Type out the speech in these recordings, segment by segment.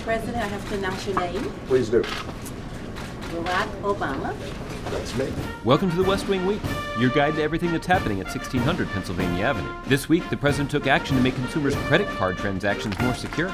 President, I have to announce your name. Please do. Barack Obama. That's me. Welcome to the West Wing Week, your guide to everything that's happening at 1600 Pennsylvania Avenue. This week, the president took action to make consumers' credit card transactions more secure,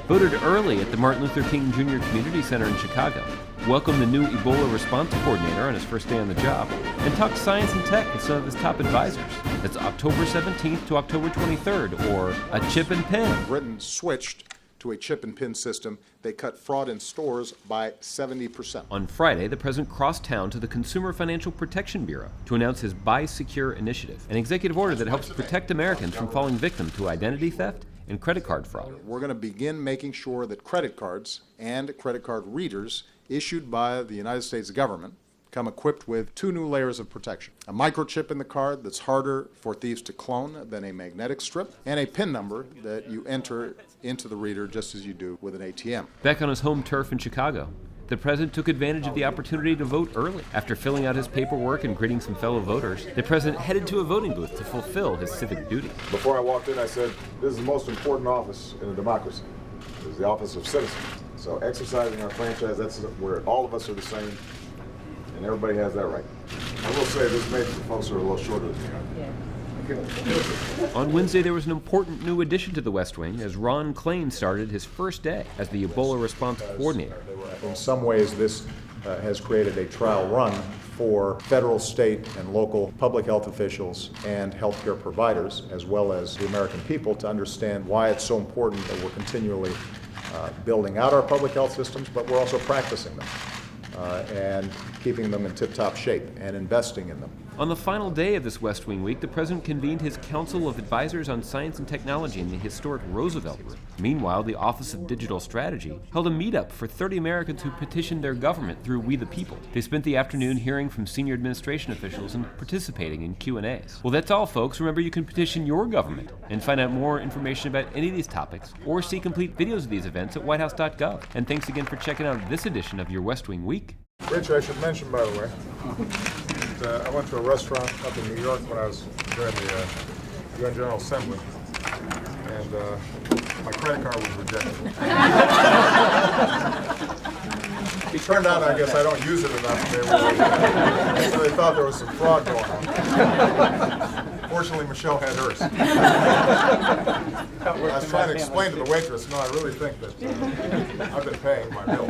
voted early at the Martin Luther King Jr. Community Center in Chicago, welcomed the new Ebola Response Coordinator on his first day on the job, and talked science and tech with some of his top advisors. That's October 17th to October 23rd, or a chip and pin. Britain switched to a chip and pin system. They cut fraud in stores by 70%. On Friday, the president crossed town to the Consumer Financial Protection Bureau to announce his Buy Secure initiative, an executive order that helps protect Americans from falling victim to identity theft and credit card fraud. We're going to begin making sure that credit cards and credit card readers issued by the United States government come equipped with 2 new layers of protection. A microchip in the card that's harder for thieves to clone than a magnetic strip, and a PIN number that you enter into the reader just as you do with an ATM. Back on his home turf in Chicago, the president took advantage of the opportunity to vote early. After filling out his paperwork and greeting some fellow voters, the president headed to a voting booth to fulfill his civic duty. Before I walked in, I said, this is the most important office in a democracy. It's the office of citizens. So exercising our franchise, that's where all of us are the same, and everybody has that right. I will say this makes the folks who are a little shorter than me. On Wednesday, there was an important new addition to the West Wing as Ron Klain started his first day as the Ebola Response Coordinator. In some ways, this has created a trial run for federal, state, and local public health officials and healthcare providers, as well as the American people, to understand why it's so important that we're continually building out our public health systems, but we're also practicing them and keeping them in tip-top shape and investing in them. On the final day of this West Wing Week, the president convened his Council of Advisors on Science and Technology in the historic Roosevelt Room. Meanwhile, the Office of Digital Strategy held a meetup for 30 Americans who petitioned their government through We the People. They spent the afternoon hearing from senior administration officials and participating in Q&As. Well, that's all, folks. Remember, you can petition your government and find out more information about any of these topics or see complete videos of these events at whitehouse.gov. And thanks again for checking out this edition of your West Wing Week. Rich, I should mention, by the way, I went to a restaurant up in New York when I was during the UN General Assembly, and my credit card was rejected. It turned out, I guess, I don't use it enough. So they thought there was some fraud going on. Fortunately, Michelle had hers. I was trying to explain to the waitress, no, I really think that I've been paying my bills.